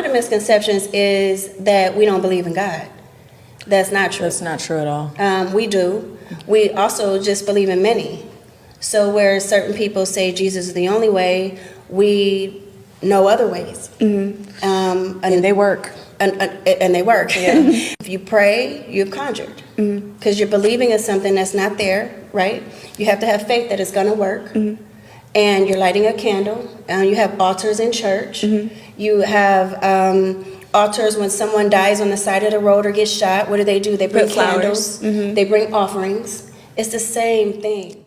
the misconceptions is that we don't believe in God. That's not true. That's not true at all. We do. We also just believe in many. So where certain people say Jesus is the only way, we know other ways. Mm-hmm. And they work. And they work. Yeah. If you pray, you've conjured. Because you're believing in something that's not there, right? You have to have faith that it's going to work. And you're lighting a candle. You have altars in church. You have altars when someone dies on the side of the road or gets shot. What do? They bring candles. They bring offerings. It's the same thing.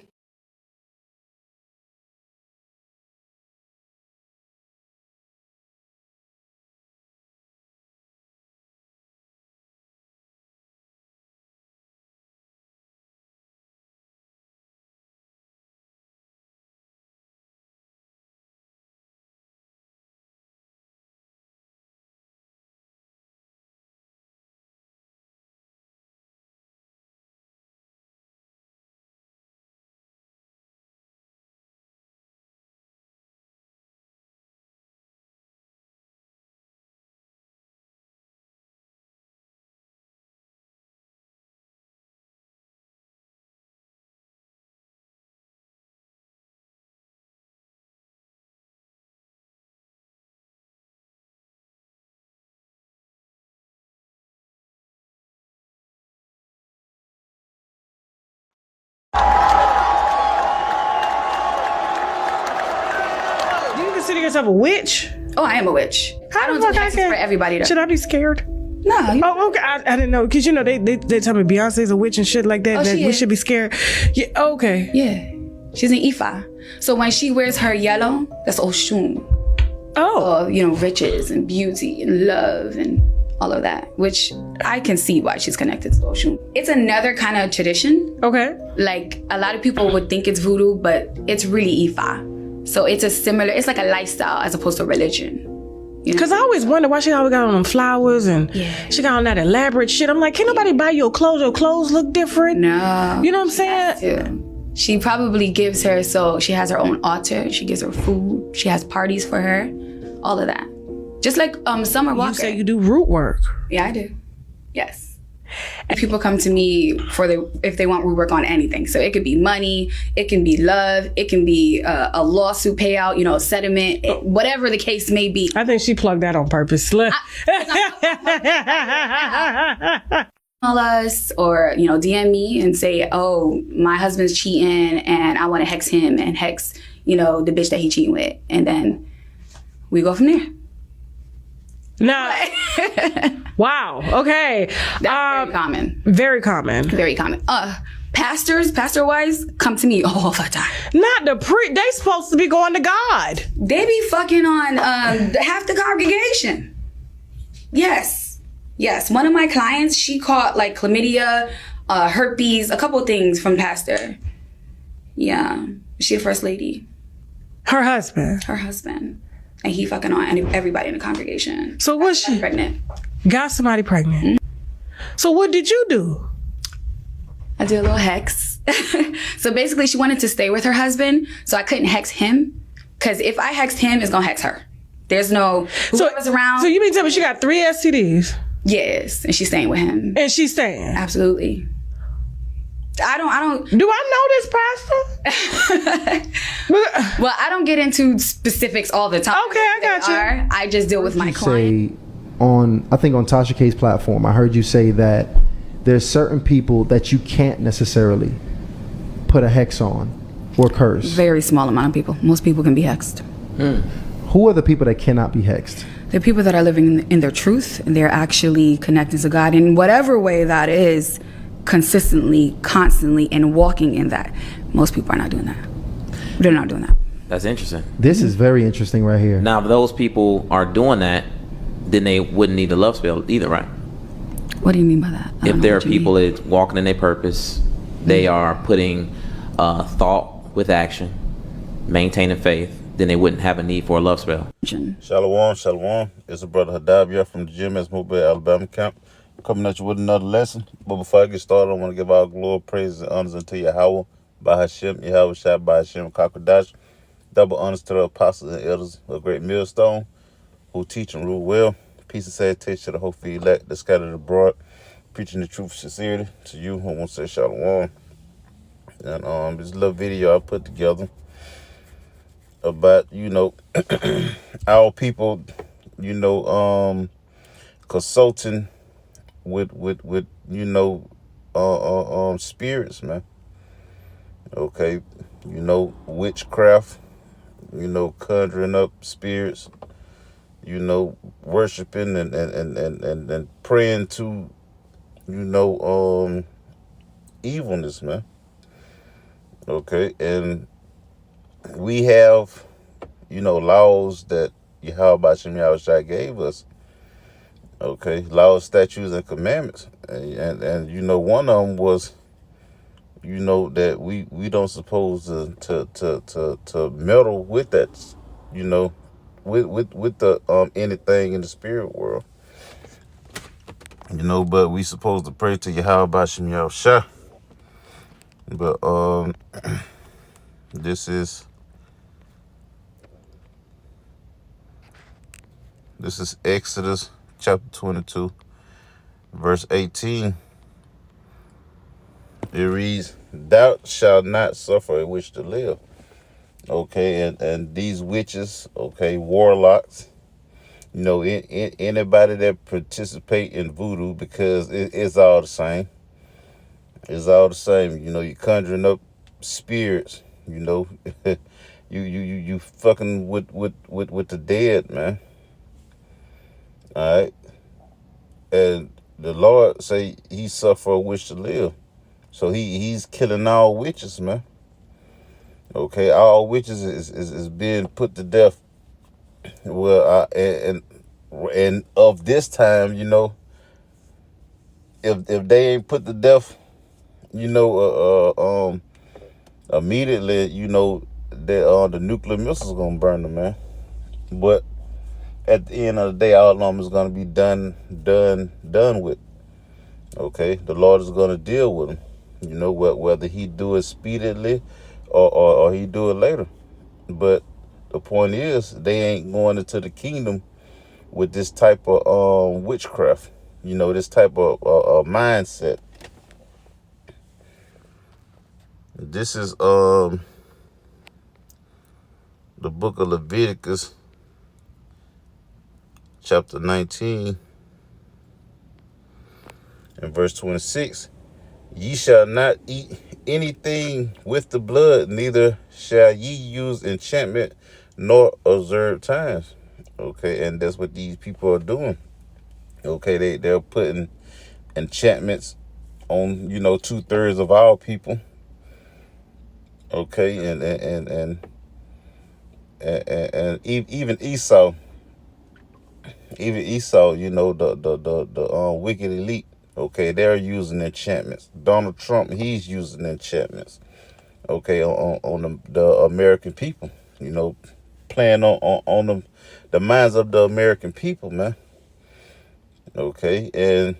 Do you consider yourself a witch? Oh, I am a witch. I don't do hexes for everybody though. Should I be scared? No. Oh, okay. I didn't know, because you know they tell me Beyonce's a witch and shit like that. Oh, that she we is. should be scared. Yeah. Okay. Yeah. She's an Ifa. So when she wears her yellow, that's Oshun. Oh. Riches and beauty and love and all of that, which I can see why she's connected to Oshun. It's another kind of tradition. Okay. Like a lot of people would think it's voodoo, but it's really Ifa. So it's like a lifestyle as opposed to religion. Because I always wonder why she always got on them flowers and she got on that elaborate shit. I'm like, can nobody buy your clothes? Your clothes look different. No. You know what I'm saying? She probably gives her, so she has her own altar. She gives her food. She has parties for her. All of that. Just like Summer Walker. You say you do root work. Yeah, I do. Yes. And people come to me if they want root work on anything. So it could be money, it can be love, it can be a lawsuit payout, settlement, whatever the case may be. I think she plugged that on purpose. Call us or DM me and say, oh, my husband's cheating and I want to hex him and hex the bitch that he cheating with, and then we go from there. Nah. Wow. Okay. That's very common. Very common. Very common. Pastor-wise, come to me all the time. Not they supposed to be going to God. They be fucking on half the congregation. Yes. One of my clients, she caught like chlamydia, herpes, a couple things from pastor. Yeah. She the first lady. Her husband. And he fucking on everybody in the congregation. So was she pregnant? Got somebody pregnant. Mm-hmm. So what did you do? I did a little hex. So basically she wanted to stay with her husband, so I couldn't hex him. Because if I hexed him, it's gonna hex her. There's no whoever's around. So you mean tell me she got 3 STDs? Yes, and she's staying with him. And she's staying? Absolutely. I don't. Do I know this pastor? Well, I don't get into specifics all the time. Okay, I got you. I just deal with my client. I think on Tasha K's platform, I heard you say that there's certain people that you can't necessarily put a hex on or curse. Very small amount of people. Most people can be hexed. Who are the people that cannot be hexed? They're people that are living in their truth, and they're actually connected to God in whatever way that is, consistently, constantly, and walking in that. Most people are not doing that. They're not doing that. That's interesting. This is very interesting right here. Now, if those people are doing that, then they wouldn't need a love spell either, right? What do you mean by that? If there are people that's walking in their purpose, they are putting thought with action, maintaining faith, then they wouldn't have a need for a love spell. Shalom. It's a brother Hadabia from the GMS Mobile Alabama camp, coming at you with another lesson. But before I get started, I want to give all glory, praise, and honors unto Yahweh, by Hashem, Yahweh Shai, by Hashem, Kakadash. Double honors to the apostles and elders of Great Millstone, who teach and rule well. Peace and salutation to the whole field elect that's scattered abroad, preaching the truth sincerely to you who won't say shalom. And this little video I put together about, our people, consulting with spirits, man. Okay, witchcraft, conjuring up spirits, worshiping and praying to, evilness, man. Okay, and we have, laws that Yahweh Shem Yahushua gave us. Okay, laws, statutes, and commandments, and one of them was, that we don't supposed to meddle with that, with the anything in the spirit world, but we supposed to pray to Yahweh Shem Yahushua. But this is Exodus chapter 22, verse 18. It reads, "Thou shalt not suffer a witch to live." Okay, and these witches, okay, warlocks, anybody that participate in voodoo, because it's all the same. It's all the same. You're conjuring up spirits. You fucking with the dead, man. All right, and the Lord say He suffer a witch to live, so He's killing all witches, man. Okay, all witches is being put to death. Well, and of this time, if they ain't put to death, immediately, the nuclear missiles gonna burn them, man. But at the end of the day, all of them is gonna be done with. Okay, the Lord is gonna deal with them. Whether He do it speedily or He do it later. But the point is, they ain't going into the kingdom with this type of witchcraft. This type of mindset. This is the book of Leviticus, chapter 19, and verse 26. "Ye shall not eat anything with the blood, neither shall ye use enchantment nor observe times." Okay, and that's what these people are doing. Okay, they're putting enchantments on 2/3 of our people. Okay, and even Esau, the wicked elite. Okay, they're using enchantments. Donald Trump, he's using enchantments. Okay, on the American people. Playing on the minds of the American people, man. Okay, and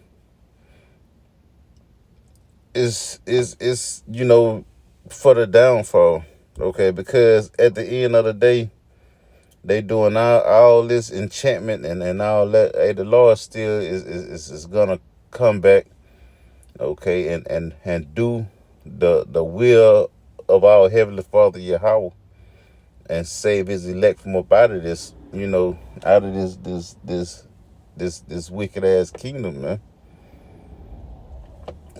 it's for the downfall. Okay, because at the end of the day, they doing all this enchantment and all that. Hey, the Lord still is gonna come back. Okay, and do the will of our Heavenly Father Yahweh, and save His elect from up out of this, out of this wicked ass kingdom, man.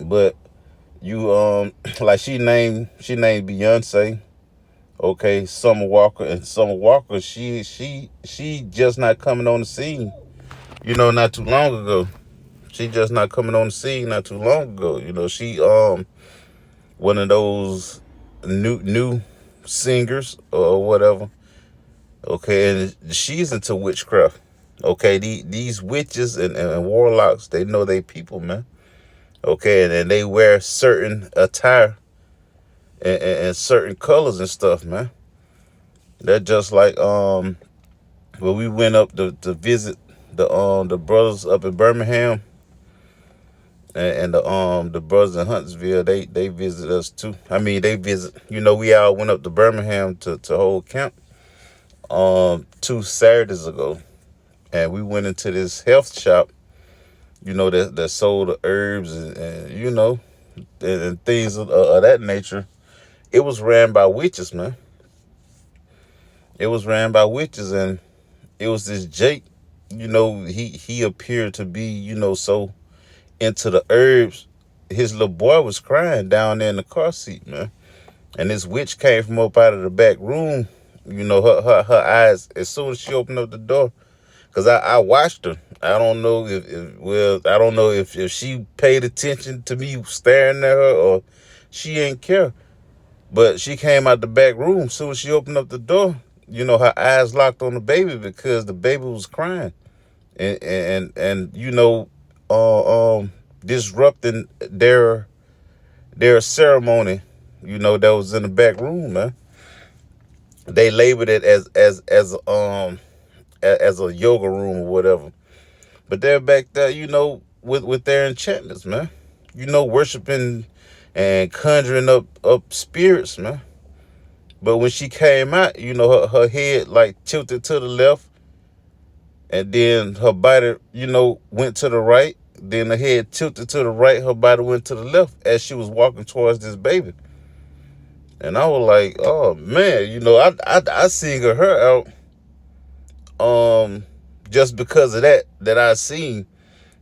But you like she named Beyonce, okay, Summer Walker, and Summer Walker, she just not coming on the scene, not too long ago. She just not coming on the scene not too long ago. She one of those new singers or whatever. Okay, and she's into witchcraft. Okay, these witches and warlocks, they know they people, man. Okay, and they wear certain attire and certain colors and stuff, man. They're just like when we went up to visit the brothers up in Birmingham, and the brothers in Huntsville, they visit us too. I mean, they visit. We all went up to Birmingham to hold camp 2 Saturdays ago, and we went into this health shop, that sold the herbs and things of that nature. It was ran by witches, man. It was ran by witches, and it was this Jake. He appeared to be, so into the herbs. His little boy was crying down there in the car seat, man. And this witch came from up out of the back room. Her eyes, as soon as she opened up the door, because I watched her. I don't know if she paid attention to me staring at her or she ain't care. But she came out the back room. Soon as she opened up the door, her eyes locked on the baby because the baby was crying. And disrupting their ceremony, that was in the back room, man. They labeled it as a yoga room or whatever. But they're back there, with their enchantments, man. Worshiping and conjuring up spirits, man. But when she came out, her head like tilted to the left, and then her body, went to the right. Then her head tilted to the right, her body went to the left as she was walking towards this baby. And I was like, oh man, I singled her out just because of that I seen.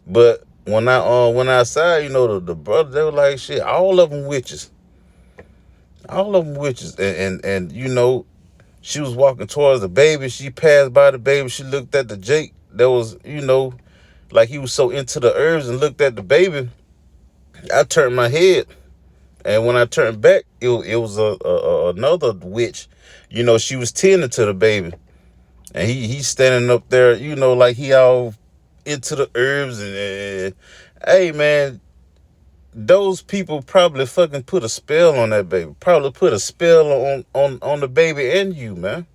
But when I went outside, the brother, they were like, shit, all of them witches. All of them witches. And she was walking towards the baby. She passed by the baby. She looked at the Jake that was, like he was so into the herbs, and looked at the baby. I turned my head. And when I turned back, it was another witch. She was tending to the baby. And he's standing up there, like he all into the herbs. And hey, man, those people probably fucking put a spell on that baby. Probably put a spell on the baby and you, man.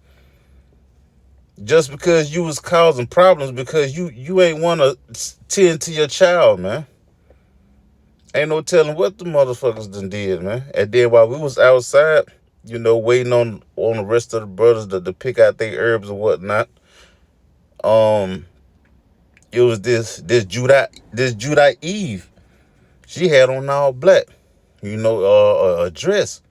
Just because you was causing problems because you ain't want to tend to your child, man. Ain't no telling what the motherfuckers done did, man. And then while we was outside, waiting on the rest of the brothers to pick out their herbs and whatnot, it was this Judite Eve. She had on all black, a dress.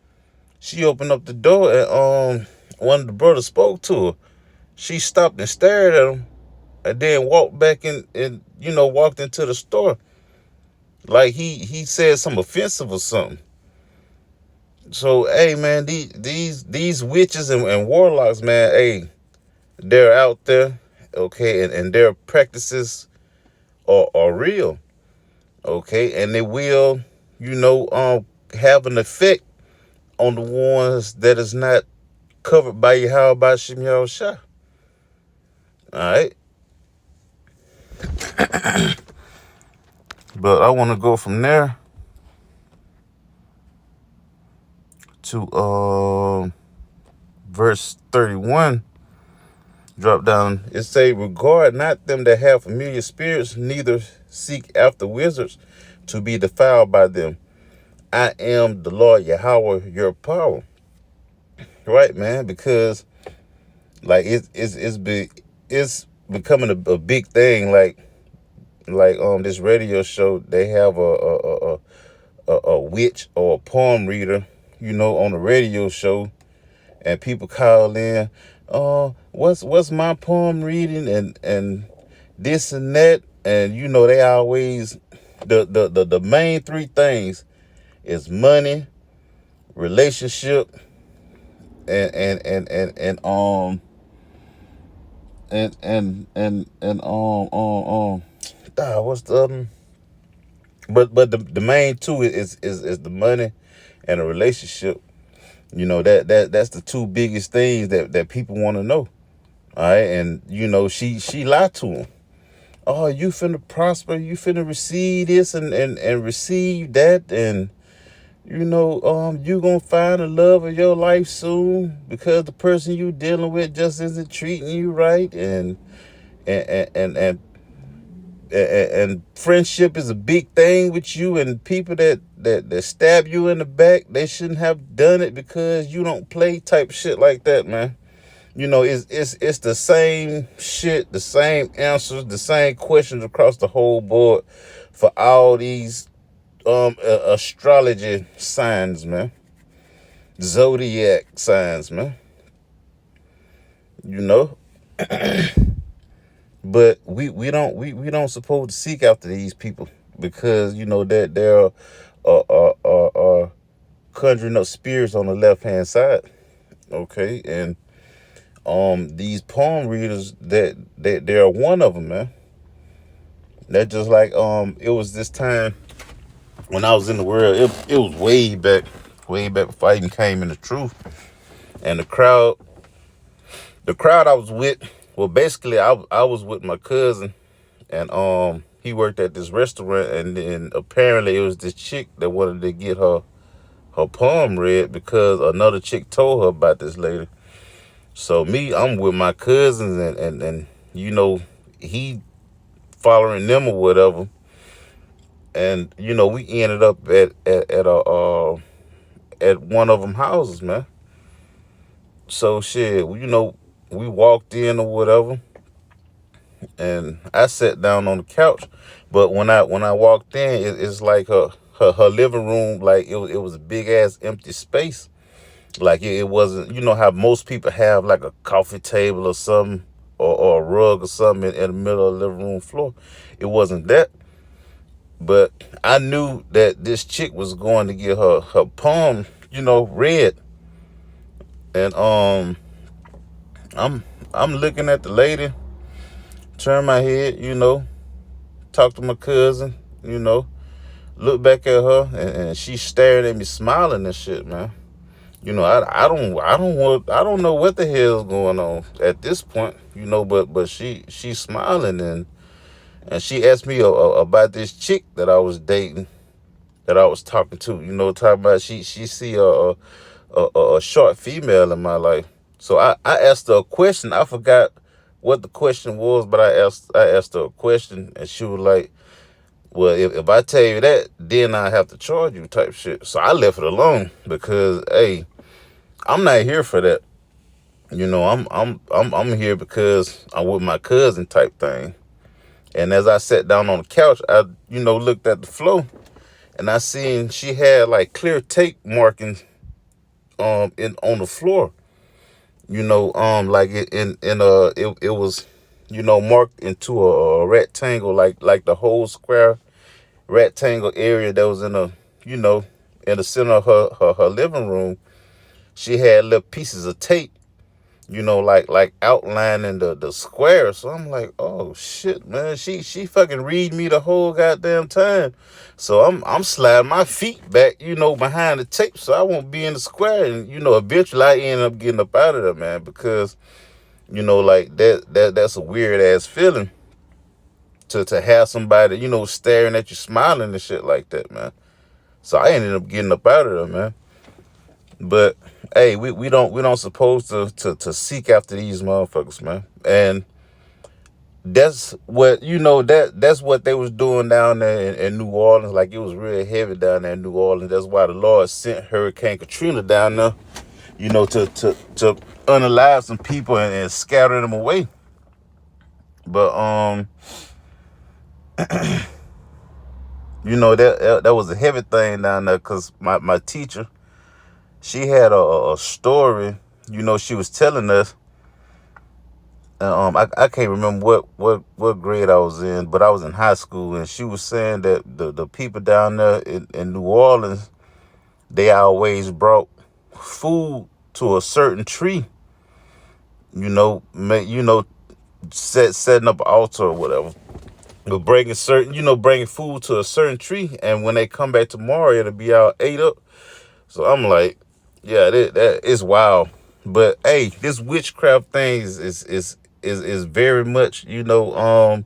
She opened up the door, and one of the brothers spoke to her. She stopped and stared at him, and then walked back in and walked into the store. Like he said something offensive or something. So hey man, these witches and warlocks, man, hey, they're out there, okay, and their practices are real, okay, and they will, have an effect on the ones that is not covered by Yahweh Bashim Yahushua. All right. But I want to go from there to verse 31. Drop down. It say, regard not them that have familiar spirits, neither seek after wizards to be defiled by them. I am the Lord Yahweh, your power. Right, man? Because like it's becoming a big thing. Like this radio show, they have a witch or a palm reader, on the radio show, and people call in, what's my palm reading and this and that, and they always the main three things is money, relationship, and what's the other? But the main two is the money and the relationship. That's the two biggest things that people want to know. All right, and she lied to him. Oh, you finna prosper, you finna receive this and receive that, and you gonna find the love of your life soon because the person you dealing with just isn't treating you right, and friendship is a big thing with you, and people that stab you in the back, they shouldn't have done it because you don't play type shit like that, man. You know, it's the same shit, the same answers, the same questions across the whole board for all these astrology signs, man. Zodiac signs, man. You know? But we don't supposed to seek after these people because you know that they're conjuring up spirits on the left hand side. Okay, and these palm readers that they're one of them, man. That just like it was this time when I was in the world. It was way back before I even came in the truth. And the crowd I was with, well, basically I was with my cousin, and he worked at this restaurant, and then apparently it was this chick that wanted to get her palm read because another chick told her about this lady. So I'm with my cousins, and you know, he following them or whatever. And you know, we ended up at one of them houses, man. So shit, you know, we walked in or whatever, and I sat down on the couch. But when I walked in, it's like her living room, like it was a big ass empty space. Like it wasn't, you know how most people have like a coffee table or something, or a rug or something in the middle of the living room floor. It wasn't that. But I knew that this chick was going to get her palm, you know, read. And I'm looking at the lady, turn my head, you know, talk to my cousin, you know, look back at her, and she's staring at me, smiling and shit, man. You know, I don't know what the hell's going on at this point, you know, but she's smiling, and she asked me about this chick that I was dating, that I was talking to, you know, talking about she see a short female in my life. So I asked her a question. I forgot what the question was, but I asked her a question, and she was like, well, if I tell you that, then I have to charge you type shit. So I left it alone because, hey, I'm not here for that. You know, I'm here because I'm with my cousin type thing. And as I sat down on the couch, I, you know, looked at the floor, and I seen she had like clear tape markings in on the floor. You know, like it was, you know, marked into a rectangle, like the whole square rectangle area that was in a, you know, in the center of her living room. She had little pieces of tape, you know, like outlining the square. So I'm like, oh shit, man, she fucking read me the whole goddamn time. So I'm sliding my feet back, you know, behind the tape, so I won't be in the square. And you know, eventually I end up getting up out of there, man, because you know, like that's a weird ass feeling to have somebody, you know, staring at you, smiling and shit like that, man. So I ended up getting up out of there, man. But hey, we don't supposed to seek after these motherfuckers, man. And that's what, you know, that's what they was doing down there in New Orleans. Like it was real heavy down there in New Orleans. That's why the Lord sent Hurricane Katrina down there, you know, to unalive some people and scatter them away. But you know, that was a heavy thing down there, because my teacher, she had a story, you know, she was telling us. I can't remember what grade I was in, but I was in high school, and she was saying that the people down there in New Orleans, they always brought food to a certain tree, you know, setting up an altar or whatever. But bringing food to a certain tree, and when they come back tomorrow, it'll be all ate up. So I'm like, yeah, that is wild. But hey, this witchcraft thing is very much, you know,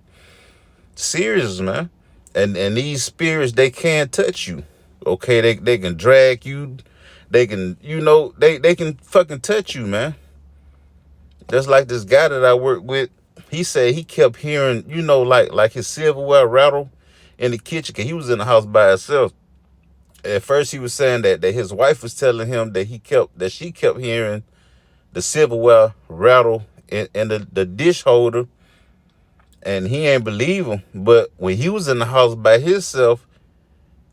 serious, man. And these spirits, they can't touch you. Okay, they can drag you, they can, you know, they can fucking touch you, man. Just like this guy that I work with, he said he kept hearing, you know, like his silverware rattle in the kitchen, cause he was in the house by himself. At first he was saying that his wife was telling him that she kept hearing the silverware rattle in the dish holder, and he ain't believe him. But when he was in the house by himself,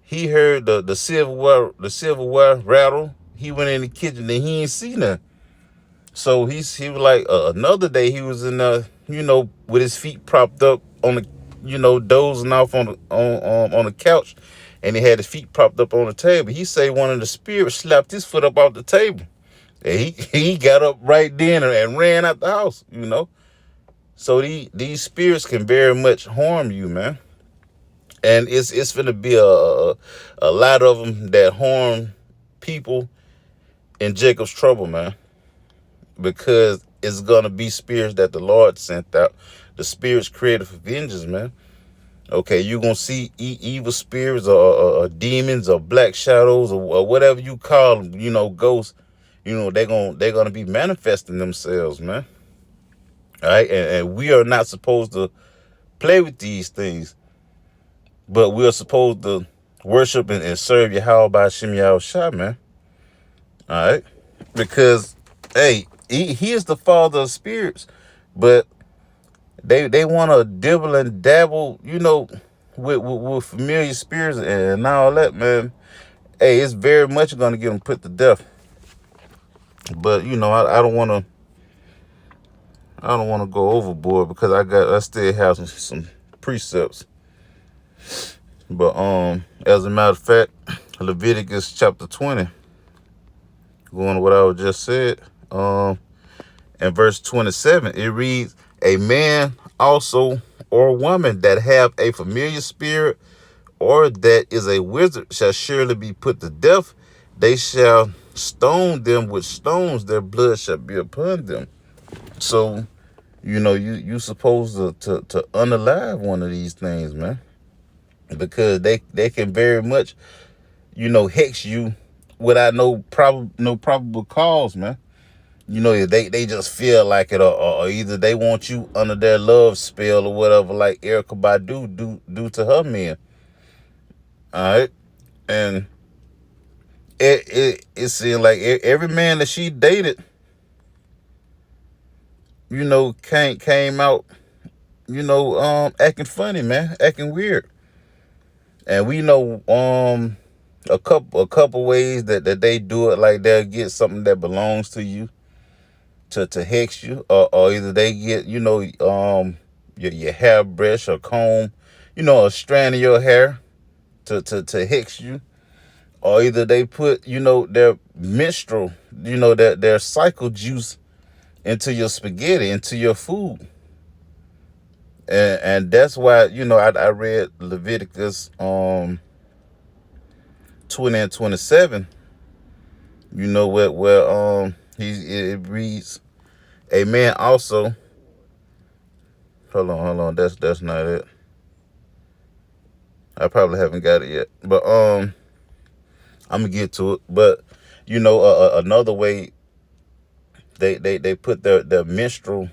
he heard the silverware rattle. He went in the kitchen and he ain't seen nothing. So he was like, another day he was in with his feet propped up on the, dozing off on the couch, and he had his feet propped up on the table. He say one of the spirits slapped his foot up off the table, and he got up right then and ran out the house. So these spirits can very much harm you, man. And it's gonna be a lot of them that harm people in Jacob's trouble, man, because it's gonna be spirits that the Lord sent out. The spirits created for vengeance, man. Okay, you're gonna see evil spirits or demons or black shadows or whatever you call them, ghosts. They're gonna be manifesting themselves, man. All right, and we are not supposed to play with these things, but we are supposed to worship and serve Yahweh by Shem Yahushua, man. All right, because hey, he is the father of spirits, but they want to dibble and dabble, with familiar spirits and all that, man. Hey, it's very much gonna get them put to death. But I don't want to go overboard because I still have some precepts. But as a matter of fact, Leviticus chapter 20, going to what I just said, in verse 27, it reads, a man also or woman that have a familiar spirit or that is a wizard shall surely be put to death. They shall stone them with stones. Their blood shall be upon them. So, you supposed to unalive one of these things, man, because they can very much, hex you without no probable cause, man. They just feel like it, or either they want you under their love spell or whatever, like Erykah Badu do to her men. All right, and it seemed like every man that she dated, came out, acting funny, man, acting weird, and we know a couple ways that they do it. Like they'll get something that belongs to you to hex you, or either they get your hairbrush or comb, a strand of your hair to hex you, or either they put their menstrual, their cycle juice into your spaghetti, into your food, and that's why I read Leviticus 20 and 27. Where it reads, a man also, hold on, that's not it. I probably haven't got it yet, but I'm gonna get to it. But another way they put their menstrual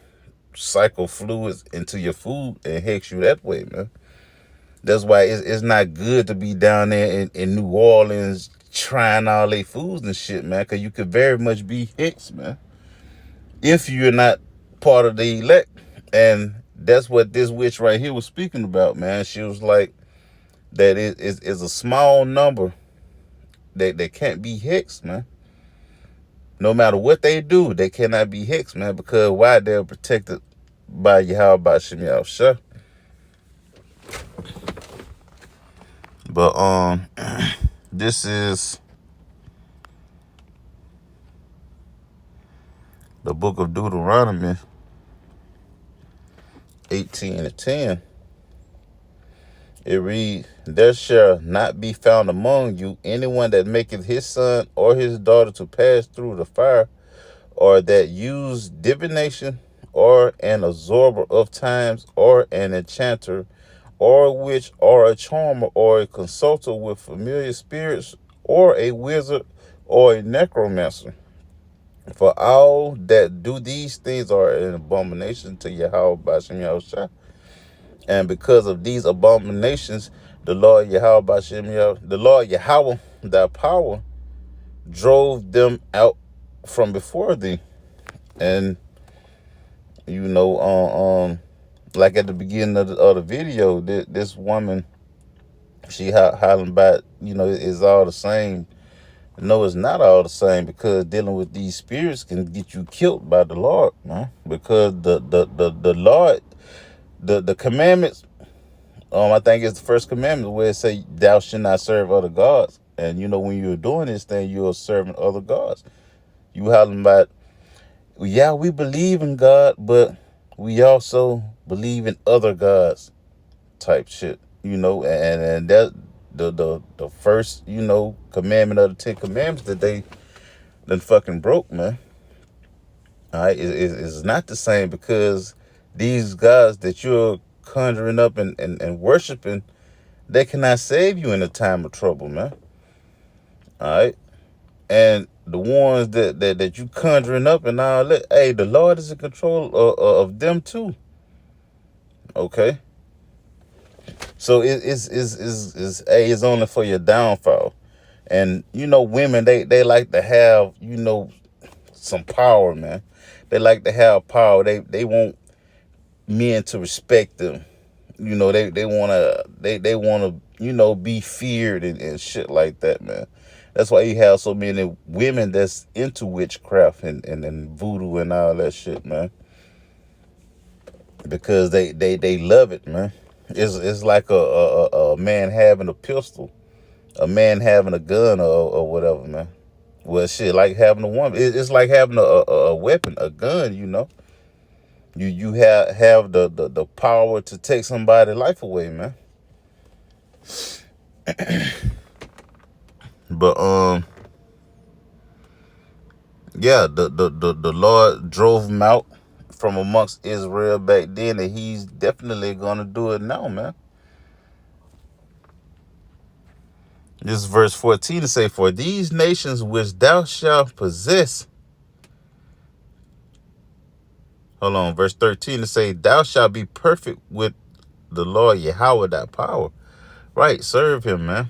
cycle fluids into your food and hex you that way, man. That's why it's not good to be down there in New Orleans trying all their foods and shit, man, because you could very much be hexed, man, if you're not part of the elect. And that's what this witch right here was speaking about, man. She was like, that is a small number that can't be hexed, man. No matter what they do, they cannot be hexed, man, because why? They're protected by Yahweh, by Shem Yahushua. But this is the book of Deuteronomy 18:10. It reads, there shall not be found among you anyone that maketh his son or his daughter to pass through the fire, or that use divination, or an absorber of times, or an enchanter, or a witch, or a charmer, or a consulter with familiar spirits, or a wizard, or a necromancer. For all that do these things are an abomination to Yahweh by Shem Yahushua. And because of these abominations, the Lord Yahweh by Shem Yah, the Lord Yahweh, thy power, drove them out from before thee. And like at the beginning of the video, this woman, she hollering about, it's all the same. No, it's not all the same, because dealing with these spirits can get you killed by the Lord, man. Because the Lord, the commandments, I think it's the first commandment where it say, thou shalt not serve other gods. And when you're doing this thing, you're serving other gods. You hollering about, yeah, we believe in God, but we also believe in other gods type shit, and that the first, commandment of the 10 Commandments that they done fucking broke, man. All right, it's not the same, because these gods that you're conjuring up and worshiping, they cannot save you in a time of trouble, man. All right, and the ones that you conjuring up and all that, hey, the Lord is in control of them too. Okay, so it's only for your downfall. And women, they like to have some power, man. They like to have power. They want men to respect them. They wanna be feared and shit like that, man. That's why you have so many women that's into witchcraft and voodoo and all that shit, man. Because they love it, man. It's like a man having a pistol, a man having a gun, or whatever, man. Well, shit, like having a woman. It's like having a weapon, a gun. You have the power to take somebody's life away, man. But yeah, the Lord drove him out from amongst Israel back then, and he's definitely gonna do it now, man. This is verse 14 to say, for these nations which thou shalt possess. Hold on, verse 13 to say, thou shalt be perfect with the Lord Yahweh thy power. Right, serve him, man.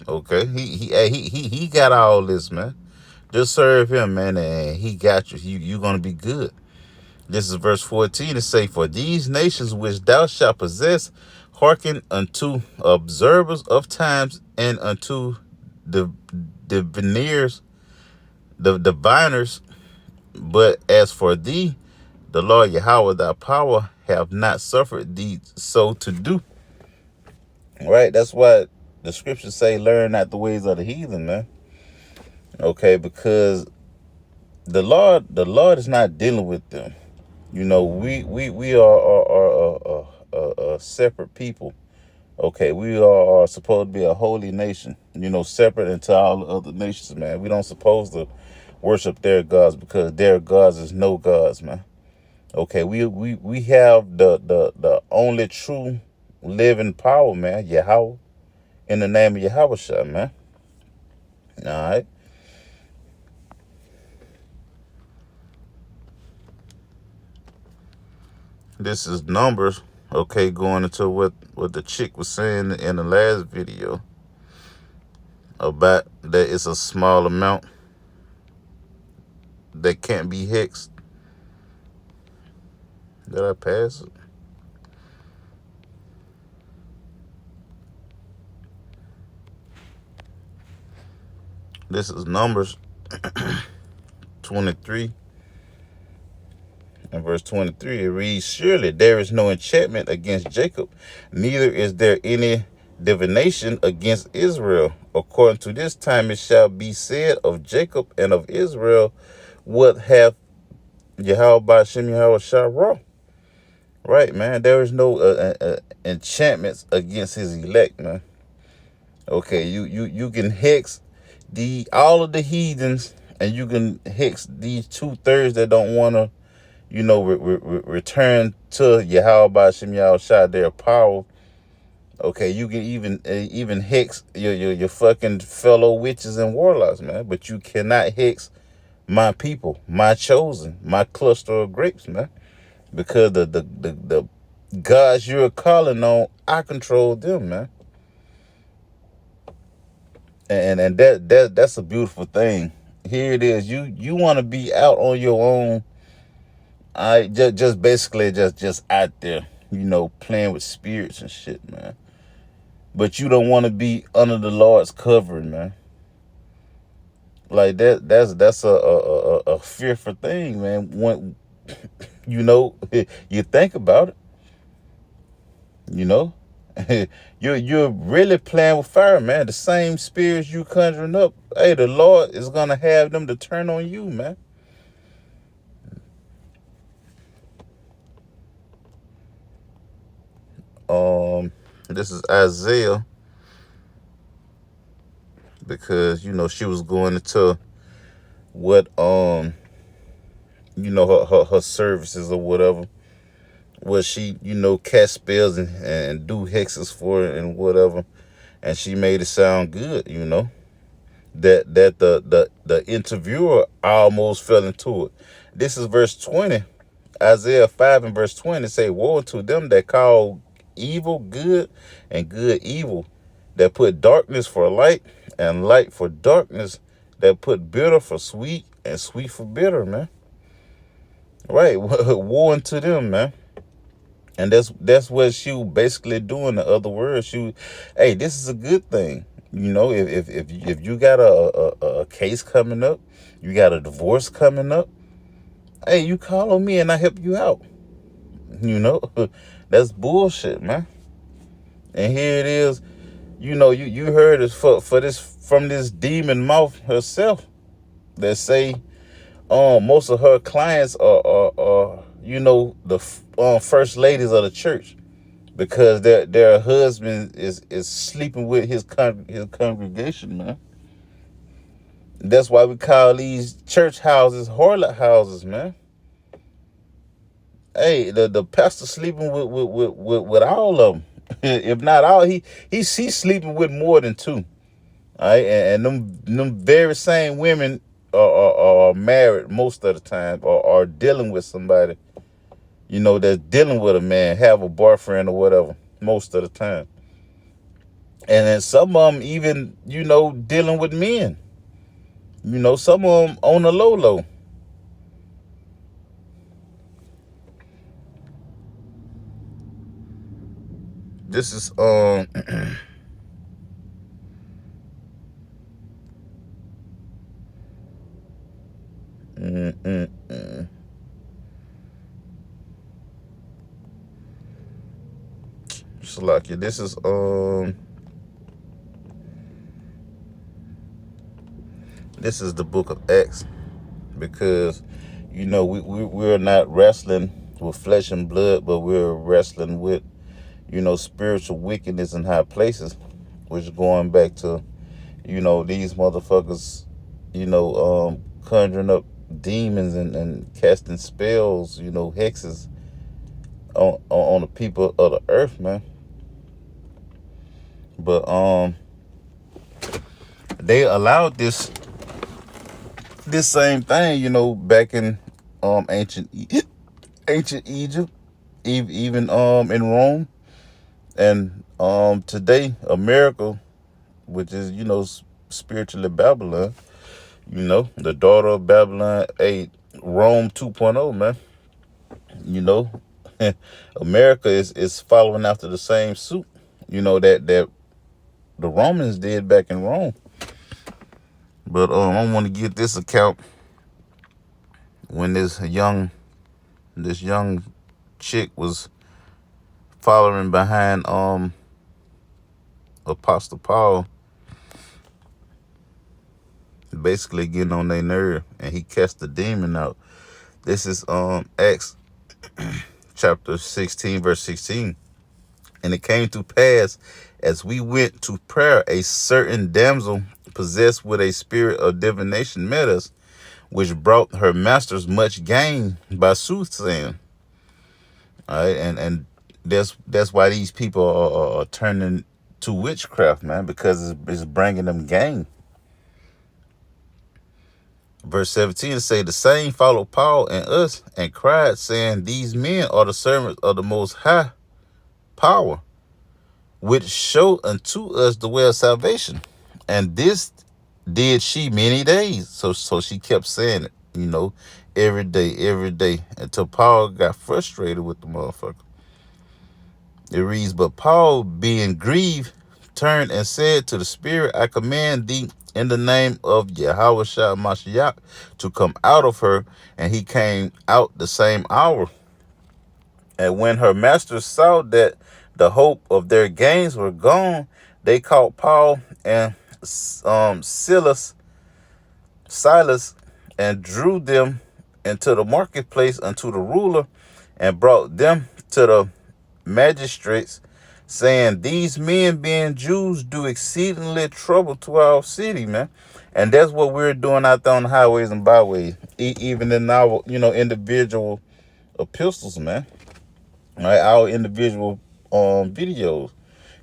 Okay, he got all this, man. Just serve him, man, and he got you. You gonna be good. This is verse 14 to say, for these nations which thou shalt possess, hearken unto observers of times, and unto the diviners, the diviners. But as for thee, the Lord Yahweh thy power have not suffered thee so to do. Right? That's why the scriptures say, learn not the ways of the heathen, man. Okay, because the Lord is not dealing with them. We are a separate people. Okay, we are supposed to be a holy nation. Separate into all the other nations, man. We don't supposed to worship their gods, because their gods is no gods, man. Okay, we have the only true living power, man, Yahweh, in the name of Yahweh, man. All right. This is Numbers, okay, going into what the chick was saying in the last video about that it's a small amount that can't be hexed. Did I pass it? This is Numbers 23 and verse 23. It reads, surely there is no enchantment against Jacob, neither is there any divination against Israel. According to this time it shall be said of Jacob and of Israel, what hath Yahweh Ba'Shem Yahweh Shah. Right, man. There is no enchantments against his elect, man. Okay, you can hex all of the heathens, and you can hex these 2/3 that don't want to, return to Yahweh Ba'Shem Yahweh Shah, their power. Okay, you can even hex your fucking fellow witches and warlocks, man. But you cannot hex my people, my chosen, my cluster of grapes, man. Because the gods you're calling on, I control them, man. And that's a beautiful thing. Here it is. You want to be out on your own I just basically just out there, playing with spirits and shit, man. But you don't want to be under the Lord's covering, man. Like that's a fearful thing, man. When you think about it, you know. You're really playing with fire, man. The same spirits you conjuring up, hey, the Lord is gonna have them to turn on you, man. This is Isaiah, because she was going into what her services or whatever, where she cast spells and do hexes for it and whatever, and she made it sound good, that the interviewer almost fell into it. This is verse 20, Isaiah 5 and verse 20 say, woe to them that call evil good and good evil, that put darkness for light and light for darkness, that put bitter for sweet and sweet for bitter, man. Right. Woe unto them, man. And that's what she was basically doing. In other words, hey, this is a good thing. If you got a case coming up, you got a divorce coming up, hey, you call on me and I help you out. That's bullshit, man. And here it is. You heard it for this from this demon mouth herself, that say most of her clients are the first ladies of the church, because their husband is sleeping with his congregation, man. That's why we call these church houses harlot houses, man. Hey, the pastor sleeping with all of them. If not all, he's sleeping with more than two. All right, and them very same women are married most of the time, or are dealing with somebody, that's dealing with a man, have a boyfriend or whatever most of the time. And then some of them even, dealing with men. Some of them on the low. This is Slovakia. This is the book of Acts, because we're not wrestling with flesh and blood, but we're wrestling with spiritual wickedness in high places, which is going back to these motherfuckers conjuring up demons and casting spells, hexes on the people of the earth, man. But they allowed this same thing, back in ancient Egypt, even in Rome, and today America, which is spiritually Babylon, the daughter of Babylon, Rome 2.0, man. America is following after the same suit, that the Romans did back in Rome. But I want to get this account when this young chick was following behind Apostle Paul, basically getting on their nerve, and he cast the demon out. This is Acts chapter 16, verse 16. And it came to pass, as we went to prayer, a certain damsel possessed with a spirit of divination met us, which brought her masters much gain by soothsaying. All right, and that's why these people are turning to witchcraft, man, because it's bringing them gain. Verse 17 say, the same followed Paul and us, and cried, saying, these men are the servants of the Most High power, which show unto us the way of salvation. And this did she many days. So she kept saying it. you know, every day, until Paul got frustrated with the motherfucker. It reads, but Paul, being grieved, turned and said to the Spirit, I command thee in the name of Yahweh Shah Mashiach to come out of her. And he came out the same hour. And when her masters saw that the hope of their gains were gone, they caught Paul and Silas, and drew them into the marketplace unto the ruler, and brought them to the magistrates, saying, these men, being Jews, do exceedingly trouble to our city, man. And that's what we're doing out there on the highways and byways, even in our, individual epistles, man. Right, our individual videos.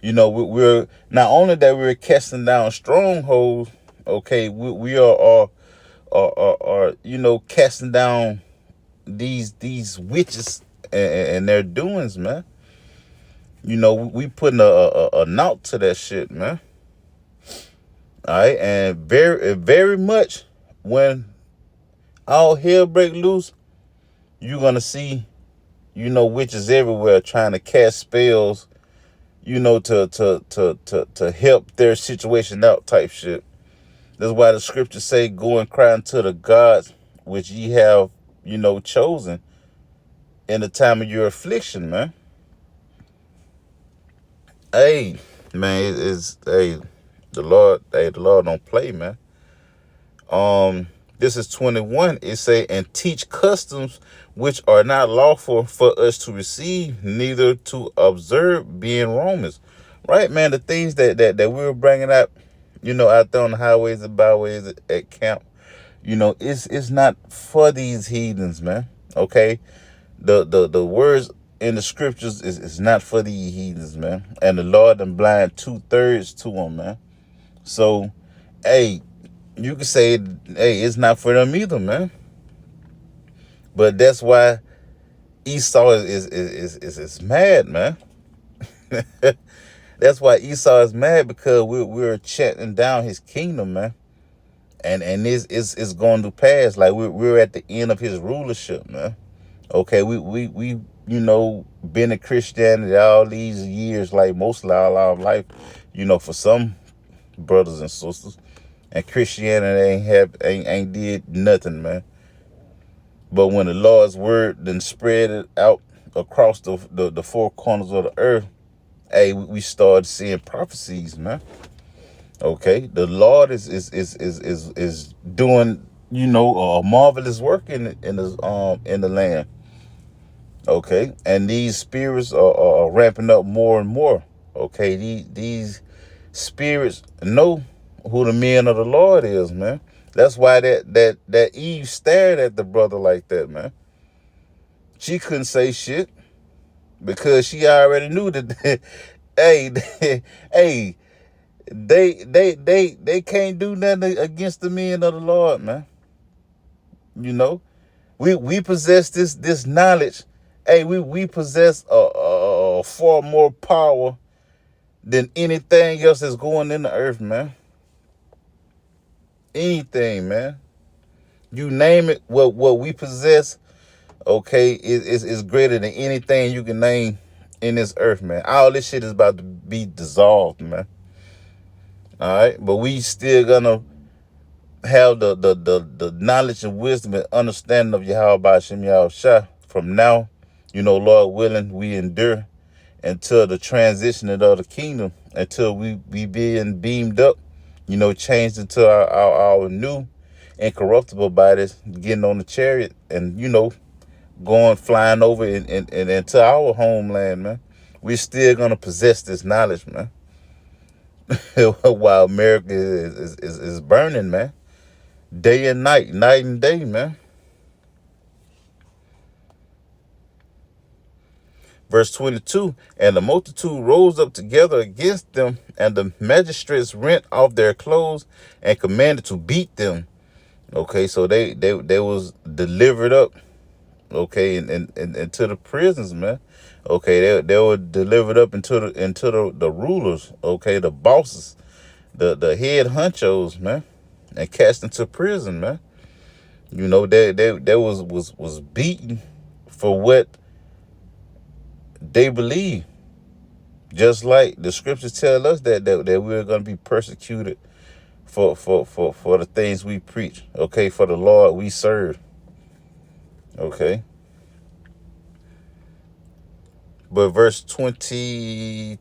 We're not only that we're casting down strongholds. Okay, we are casting down these witches and their doings, man. We putting a knock to that shit, man. All right, and very much when all hell break loose, you're gonna see, witches everywhere trying to cast spells, to help their situation out, type shit. That's why the scriptures say, go and cry unto the gods which ye have, chosen in the time of your affliction, man. Hey, man, the Lord don't play, man. This is 21. It say, and teach customs which are not lawful for us to receive, neither to observe, being Romans. Right, man, the things that we were bringing up, out there on the highways and byways at camp, it's not for these heathens, man. Okay, the words in the scriptures is not for these heathens, man. And the Lord done blind 2/3 to them, man. So, hey, you can say, hey, it's not for them either, man. But that's why Esau is mad, man. That's why Esau is mad, because we're shutting down his kingdom, man. And it's going to pass. Like we're at the end of his rulership, man. Okay, we been in Christianity all these years, like most of our life, for some brothers and sisters. And Christianity ain't did nothing, man. But when the Lord's word then spread it out across the four corners of the earth, hey, we started seeing prophecies, man. Okay, the Lord is doing, a marvelous work in the land. Okay, and these spirits are ramping up more and more. Okay, these spirits know who the men of the Lord is, man. That's why that Eve stared at the brother like that, man. She couldn't say shit because she already knew that. Hey, they can't do nothing against the men of the Lord, man. We possess this knowledge. Hey, we possess a far more power than anything else that's going in the earth, man. Anything, man. You name it, what we possess, okay, is greater than anything you can name in this earth, man. All this shit is about to be dissolved, man. All right, but we still gonna have the knowledge and wisdom and understanding of Yahweh Hashem Yahushua from now, Lord willing, we endure until the transition of the kingdom, until we being beamed up, changed into our new incorruptible bodies, getting on the chariot and, going flying over and into our homeland, man. We're still going to possess this knowledge, man. While America is burning, man. Day and night and day, man. Verse 22, and the multitude rose up together against them, and the magistrates rent off their clothes and commanded to beat them. Okay, so they was delivered up, okay, into the prisons, man. Okay, they were delivered up into the rulers, okay, the bosses, the head honchos, man, and cast into prison, man. You know, they was beaten for what they believe. Just like the scriptures tell us that we're going to be persecuted for the things we preach. Okay, for the Lord we serve. Okay. But verse 23,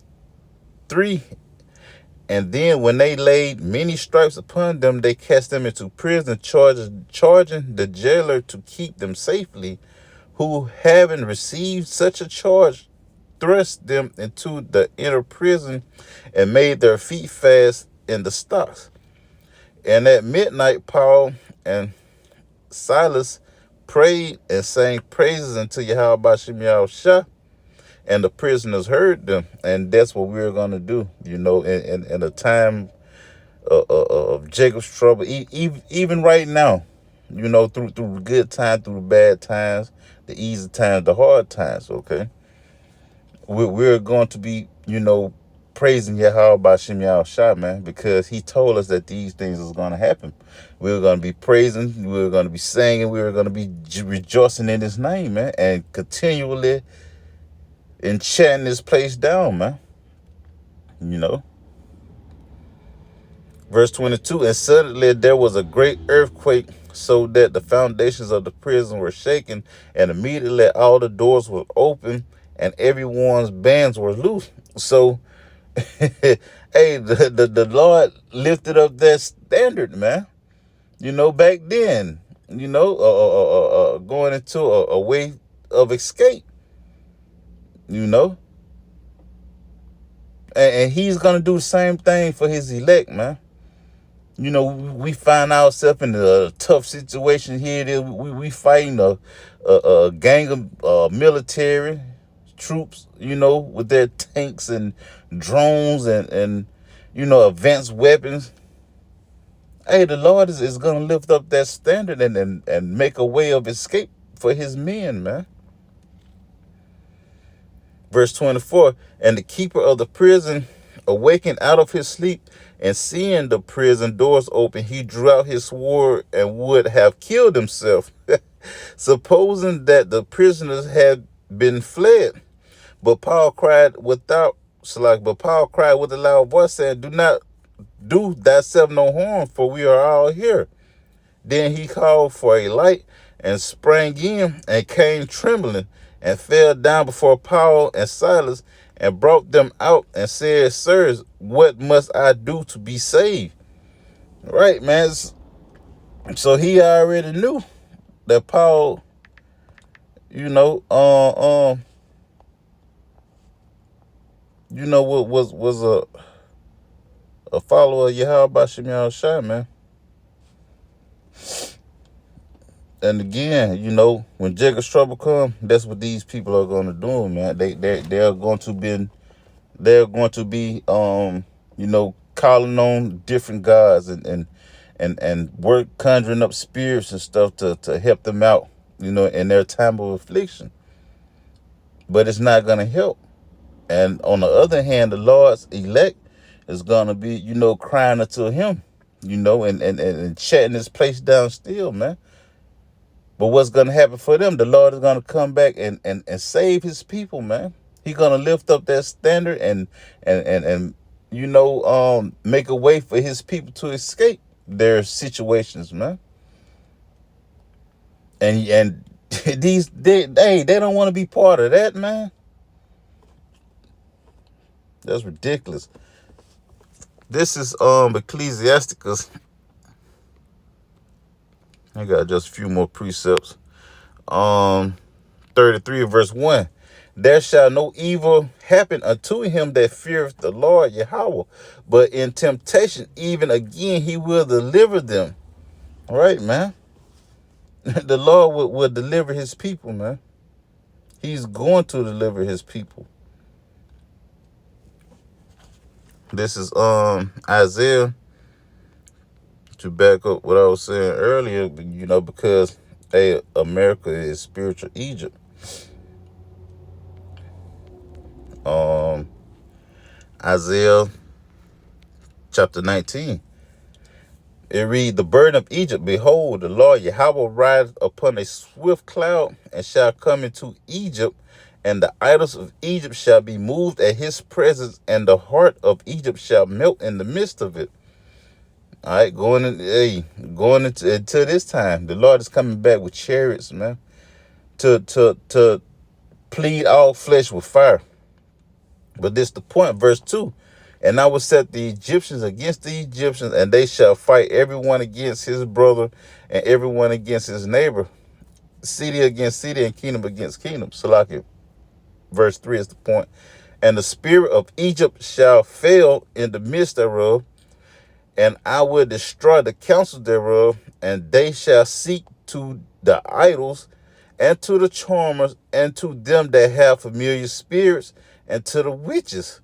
and then when they laid many stripes upon them, they cast them into prison, charging the jailer to keep them safely, who, having received such a charge, thrust them into the inner prison and made their feet fast in the stocks. And at midnight, Paul and Silas prayed and sang praises unto Yahweh Bashim Yahushua, and the prisoners heard them. And that's what we're going to do, you know, in a time of Jacob's trouble, even right now, you know, through the good times, through the bad times, the easy times, the hard times, okay? We're going to be, you know, praising Yahweh Bashim Yahushua, man, because he told us that these things is going to happen. We're going to be praising, we're going to be singing, we're going to be rejoicing in his name, man, and continually enchanting this place down, man. You know. Verse 22, and suddenly there was a great earthquake, so that the foundations of the prison were shaken, and immediately all the doors were open, and everyone's bands were loose. So, hey, the Lord lifted up that standard, man. You know, back then, you know, going into a way of escape, you know. And he's going to do the same thing for his elect, man. You know, we find ourselves in a tough situation here. It is. We fighting a gang of military troops, you know, with their tanks and drones and you know, advanced weapons. Hey, the Lord is going to lift up that standard and make a way of escape for his men, man. Verse 24, and the keeper of the prison awakened out of his sleep, and seeing the prison doors open, he drew out his sword and would have killed himself, supposing that the prisoners had been fled. But Paul cried with a loud voice, saying, "Do not do thyself no harm, for we are all here." Then he called for a light and sprang in and came trembling and fell down before Paul and Silas and brought them out and said, "Sirs, what must I do to be saved?" Right, man. So he already knew that Paul, you know, what was a follower of Yahweh Bashim Yahushua, man. And again, you know, when Jacob's trouble come, that's what these people are going to do, man. They're going to be you know, calling on different gods and work conjuring up spirits and stuff to help them out, you know, in their time of affliction. But it's not going to help. And on the other hand, the Lord's elect is going to be, you know, crying unto him, you know, and chatting this place down still, man. But what's going to happen for them? The Lord is going to come back and save his people, man. He's going to lift up that standard and you know, make a way for his people to escape their situations, man. And they don't want to be part of that, man. That's ridiculous. This is Ecclesiasticus. I got just a few more precepts. 33 verse 1. There shall no evil happen unto him that feareth the Lord Yahweh, but in temptation even again he will deliver them. All right, man. The Lord will deliver his people, man. He's going to deliver his people. This is Isaiah, to back up what I was saying earlier, you know, because hey, America is spiritual Egypt. Isaiah chapter 19. It read, the burden of Egypt, behold, the Lord Yahweh will ride upon a swift cloud, and shall come into Egypt, and the idols of Egypt shall be moved at his presence, and the heart of Egypt shall melt in the midst of it. All right, going into this time, the Lord is coming back with chariots, man, to plead all flesh with fire. But this the point, verse 2. And I will set the Egyptians against the Egyptians, and they shall fight everyone against his brother, and everyone against his neighbor, city against city, and kingdom against kingdom. So like it, verse 3 is the point. And the spirit of Egypt shall fail in the midst thereof, and I will destroy the counsel thereof, and they shall seek to the idols, and to the charmers, and to them that have familiar spirits, and to the witches.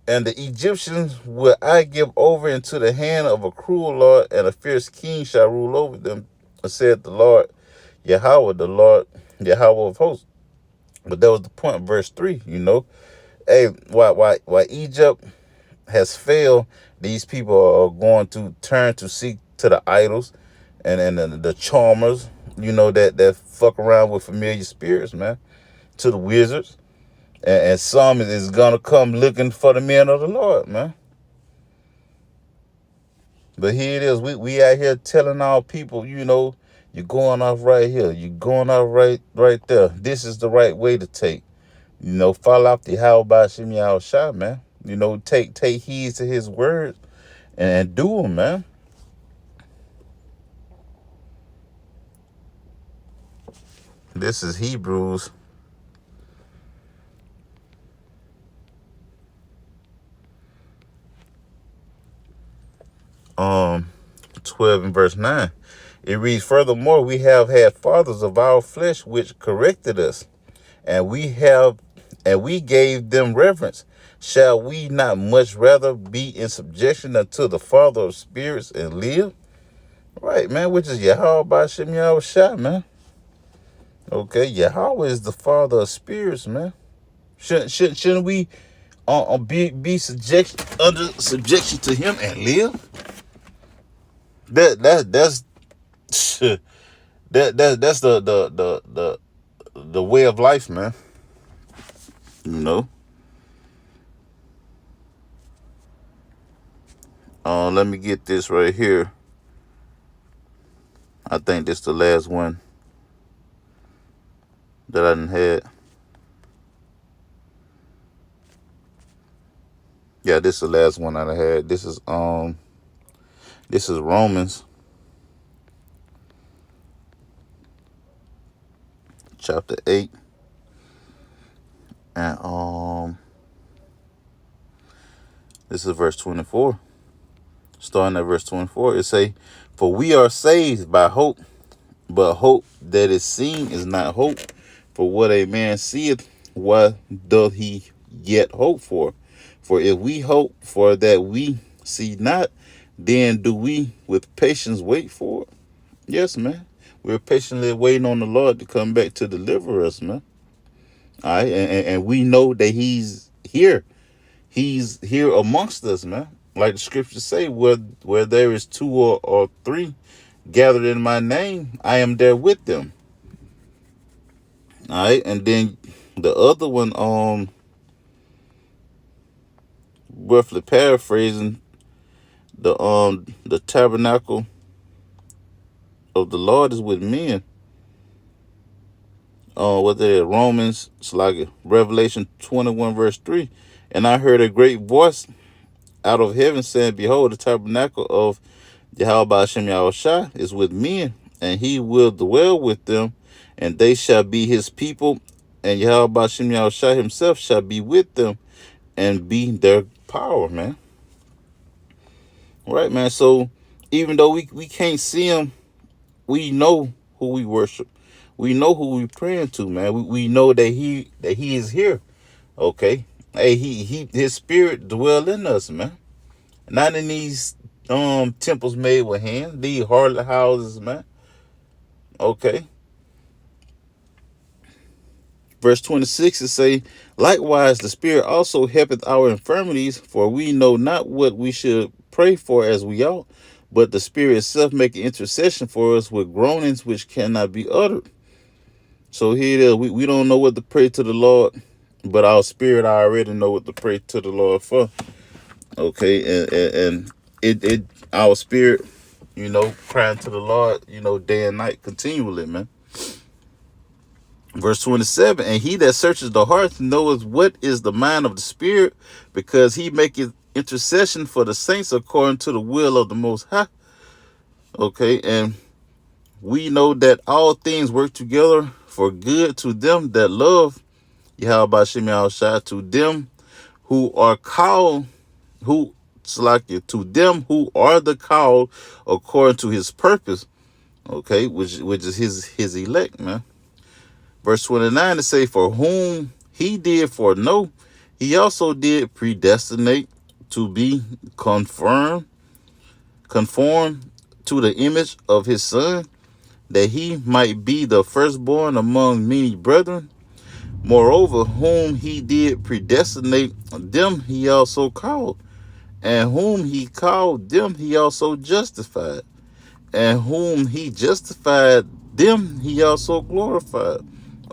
And the Egyptians will I give over into the hand of a cruel Lord, and a fierce king shall rule over them, said the Lord Yahweh, the Lord Yahweh of hosts. But that was the point, verse 3, Hey, why Egypt has failed, these people are going to turn to seek to the idols and the charmers, that fuck around with familiar spirits, man, to the wizards. And some is gonna come looking for the men of the Lord, man. But here it is. We out here telling our people, you're going off right here. You're going off right there. This is the right way to take. Follow out the how about Shem Shah, man. Take heed to his words and do them, man. This is Hebrews 12 and verse 9. It reads, furthermore, we have had fathers of our flesh which corrected us, and we gave them reverence. Shall we not much rather be in subjection unto the Father of spirits and live? Right, man, which is Yahweh by Shem Shah, man. Okay, Yahweh is the Father of spirits, man. Shouldn't we be under subjection to him and live? That's that's the way of life, man. Let me get this right here. I think this is the last one that I done had. Yeah, this is the last one I done had. This is Romans chapter 8. And this is verse 24. Starting at verse 24, it say, for we are saved by hope, but hope that is seen is not hope. For what a man seeth, what doth he yet hope for? For if we hope for that we see not, then do we with patience wait for it? Yes, man. We're patiently waiting on the Lord to come back to deliver us, man. All right, and we know that he's here. He's here amongst us, man. Like the scriptures say, where there is two or three gathered in my name, I am there with them. All right, and then the other one, roughly paraphrasing, the tabernacle of the Lord is with men. What there? Romans, it's like Revelation 21 verse 3. And I heard a great voice out of heaven saying, behold, the tabernacle of Yahweh Shem Yahushua is with men, and he will dwell with them, and they shall be his people, and Yahweh Shem Yahushua himself shall be with them and be their power, man. Right, man. So even though we can't see him, we know who we worship. We know who we praying to, man. We know that he is here. Okay. Hey, his spirit dwell in us, man. Not in these temples made with hands, these harlot houses, man. Okay. Verse 26 it say, likewise the Spirit also helpeth our infirmities, for we know not what we should pray for as we ought, but the Spirit itself making intercession for us with groanings which cannot be uttered. So here it is. We don't know what to pray to the Lord, but our spirit already know what to pray to the Lord for. Okay, and it our spirit, crying to the Lord, day and night continually, man. Verse 27, and he that searches the heart knoweth what is the mind of the Spirit, because he maketh intercession for the saints according to the will of the Most High. Okay, and we know that all things work together for good to them that love Yahweh Shem Yahushua, to them who are called, to them who are the called according to his purpose. Okay, which is his elect, man. Verse 29 to say, for whom he did foreknow, he also did predestinate to be conformed to the image of his son, that he might be the firstborn among many brethren. Moreover, whom he did predestinate, them he also called. And whom he called, them he also justified. And whom he justified, them he also glorified.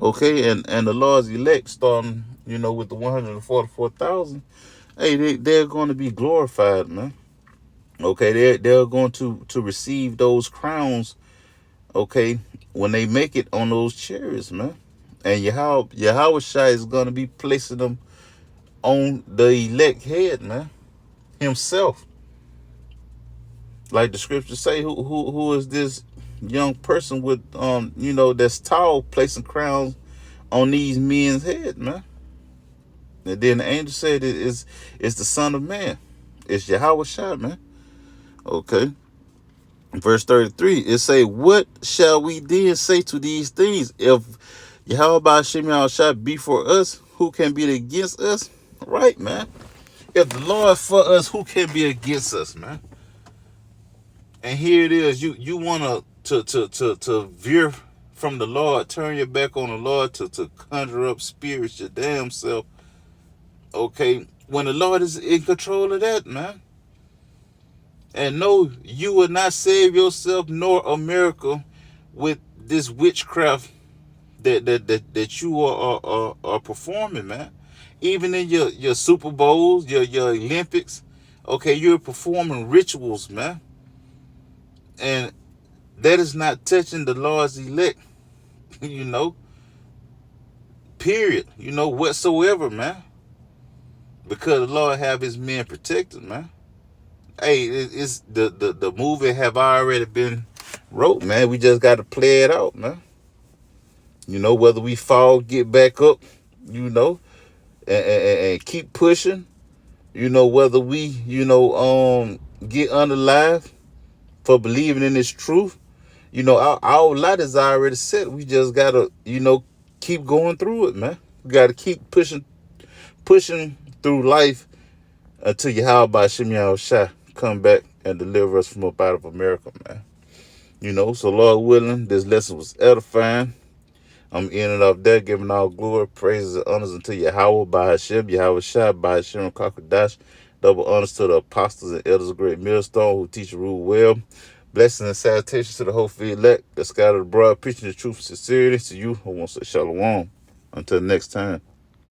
Okay, and the Lord's elect, starting, with the 144,000, hey, they're going to be glorified, man. Okay, they're going to receive those crowns, okay, when they make it on those chariots, man. And Yahweh Shai is going to be placing them on the elect head, man, himself. Like the scriptures say, who is this young person with, that's tall, placing crowns on these men's head, man? And then the angel said it's the Son of Man. It's Yahweh Shai, man. Okay. Verse 33, it say, what shall we then say to these things? If Yahweh Shem Yahushua be for us, who can be against us? Right, man. If the Lord for us, who can be against us, man? And here it is. You want to veer from the Lord, turn your back on the Lord to conjure up spirits, your damn self. Okay, when the Lord is in control of that, man. And no, you will not save yourself nor America with this witchcraft that you are performing, man. Even in your Super Bowls, your Olympics, okay, you're performing rituals, man. And that is not touching the Lord's elect, period, whatsoever, man. Because the Lord have his men protected, man. Hey, it's the movie have already been wrote, man. We just got to play it out, man. Whether we fall, get back up, and keep pushing. Whether we, get unalive for believing in this truth. Our lot is already set. We just gotta, keep going through it, man. We gotta keep pushing through life until Yahweh Shem Yahushua come back and deliver us from up out of America, man. So Lord willing, this lesson was edifying. I'm ending off there, giving all glory, praises, and honors unto Yahweh by Hashem, Yahweh Shai, by Hashem, and Kakadash. Double honors to the apostles and elders of Great Millstone who teach and rule well. Blessings and salutations to the whole elect that scattered abroad, preaching the truth and sincerity to you who wants to shalom. Until next time.